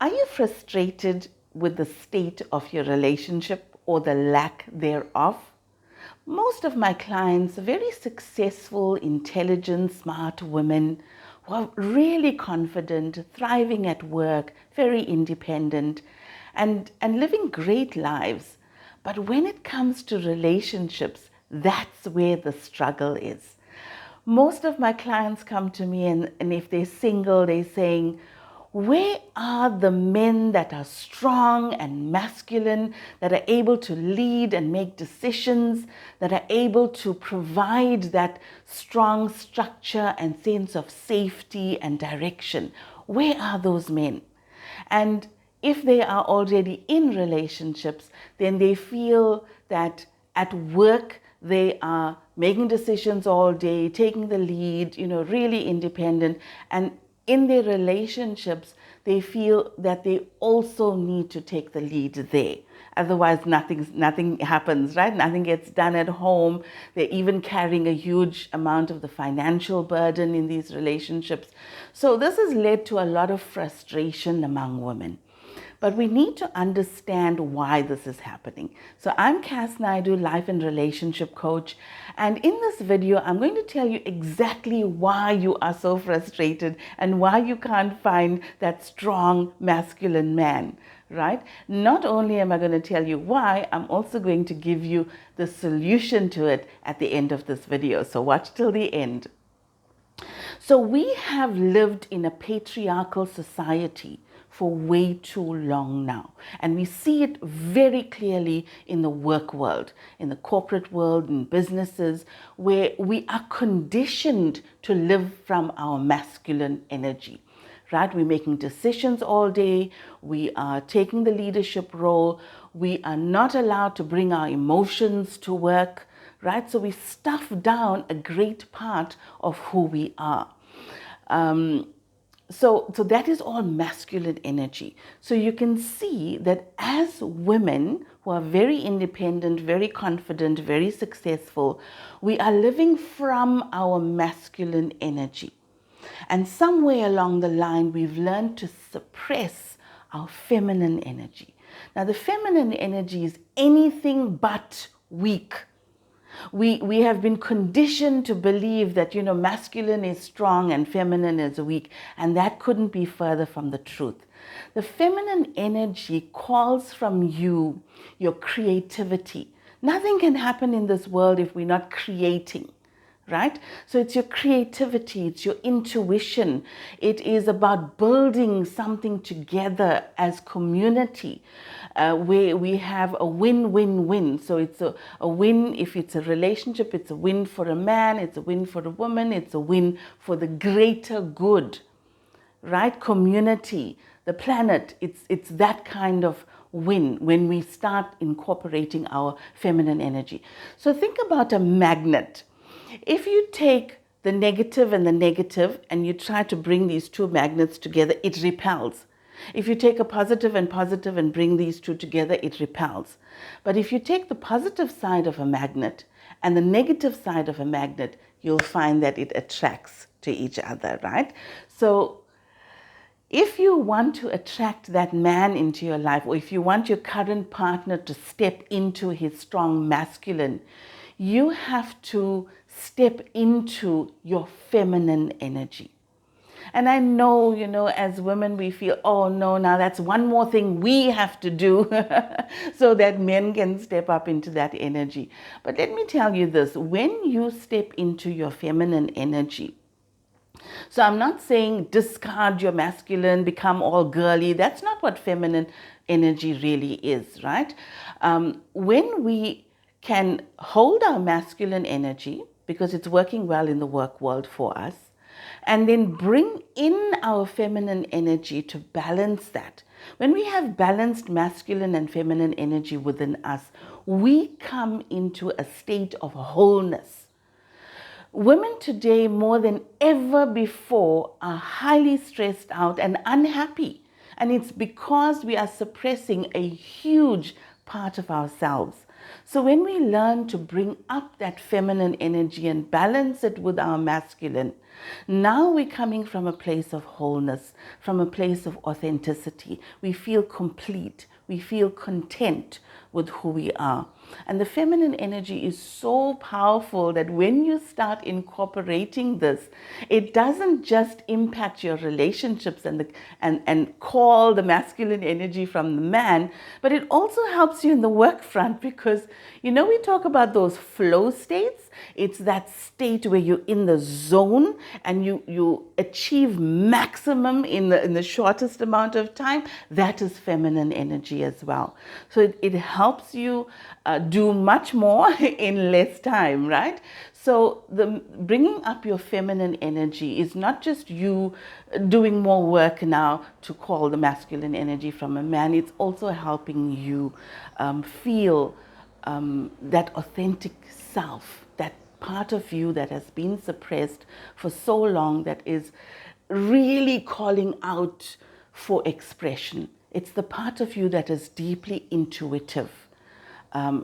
Are you frustrated with the state of your relationship or the lack thereof? Most of my clients are very successful, intelligent, smart women who are really confident, thriving at work, very independent, and living great lives. But when it comes to relationships, that's where the struggle is. Most of my clients come to me, and if they're single, they're saying, where are the men that are strong and masculine, that are able to lead and make decisions, that are able to provide that strong structure and sense of safety and direction? Where are those men? And if they are already in relationships, then they feel that at work they are making decisions all day, taking the lead, really independent. And in their relationships, they feel that they also need to take the lead there. Otherwise, nothing happens, right? Nothing gets done at home. They're even carrying a huge amount of the financial burden in these relationships. So this has led to a lot of frustration among women. But we need to understand why this is happening. So I'm Cass Naidu, life and relationship coach. And in this video, I'm going to tell you exactly why you are so frustrated and why you can't find that strong masculine man, right? Not only am I going to tell you why, I'm also going to give you the solution to it at the end of this video. So watch till the end. So we have lived in a patriarchal society for way too long now. And we see it very clearly in the work world, in the corporate world, in businesses, where we are conditioned to live from our masculine energy. Right? We're making decisions all day. We are taking the leadership role. We are not allowed to bring our emotions to work. Right? So we stuff down a great part of who we are. So that is all masculine energy. So you can see that as women who are very independent, very confident, very successful, we are living from our masculine energy. And somewhere along the line, we've learned to suppress our feminine energy. Now, the feminine energy is anything but weak. We have been conditioned to believe that, masculine is strong and feminine is weak, and that couldn't be further from the truth. The feminine energy calls from you your creativity. Nothing can happen in this world if we're not creating. Right? So it's your creativity, it's your intuition. It is about building something together as community, where we have a win-win-win. So it's a win if it's a relationship, it's a win for a man, it's a win for a woman, it's a win for the greater good, right? Community, the planet, it's that kind of win when we start incorporating our feminine energy. So think about a magnet. If you take the negative and the negative and you try to bring these two magnets together, it repels. If you take a positive and bring these two together, it repels. But if you take the positive side of a magnet and the negative side of a magnet, you'll find that it attracts to each other, right? So if you want to attract that man into your life, or if you want your current partner to step into his strong masculine, you have to step into your feminine energy. And I know, as women, we feel, oh no, now that's one more thing we have to do so that men can step up into that energy. But let me tell you this, when you step into your feminine energy, so I'm not saying discard your masculine, become all girly. That's not what feminine energy really is, right? When we can hold our masculine energy, because it's working well in the work world for us, and then bring in our feminine energy to balance that. When we have balanced masculine and feminine energy within us, we come into a state of wholeness. Women today, more than ever before, are highly stressed out and unhappy. And it's because we are suppressing a huge part of ourselves. So when we learn to bring up that feminine energy and balance it with our masculine, Now we're coming from a place of wholeness, from a place of authenticity. We feel complete. We feel content with who we are. And the feminine energy is so powerful that when you start incorporating this, it doesn't just impact your relationships and call the masculine energy from the man, but it also helps you in the work front, because we talk about those flow states. It's that state where you're in the zone and you achieve maximum in the shortest amount of time. That is feminine energy as well. So it helps you do much more in less time, right? So the bringing up your feminine energy is not just you doing more work now to call the masculine energy from a man. It's also helping you feel that authentic self, that part of you that has been suppressed for so long, that is really calling out for expression. It's the part of you that is deeply intuitive.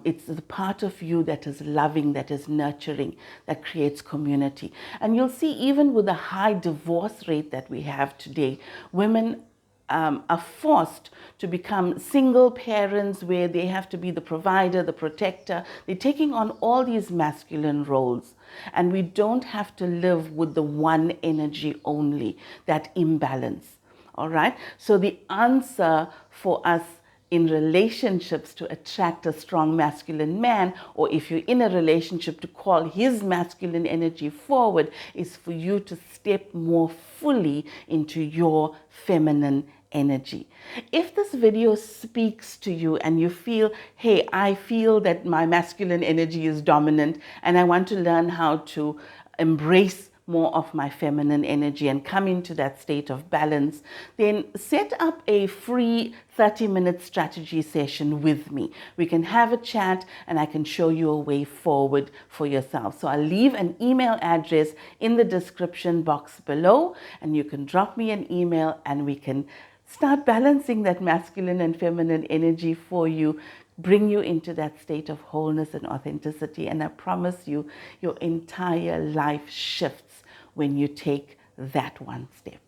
It's the part of you that is loving, that is nurturing, that creates community. And you'll see, even with the high divorce rate that we have today, women are forced to become single parents, where they have to be the provider, the protector. They're taking on all these masculine roles. And we don't have to live with the one energy only, that imbalance. All right? So the answer for us in relationships to attract a strong masculine man, or if you're in a relationship to call his masculine energy forward, is for you to step more fully into your feminine energy. If this video speaks to you and you feel, hey, I feel that my masculine energy is dominant and I want to learn how to embrace more of my feminine energy and come into that state of balance, then set up a free 30-minute strategy session with me. We can have a chat and I can show you a way forward for yourself. So I'll leave an email address in the description box below, and you can drop me an email and we can start balancing that masculine and feminine energy for you, bring you into that state of wholeness and authenticity. And I promise you, your entire life shifts when you take that one step.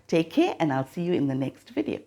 Take care, and I'll see you in the next video.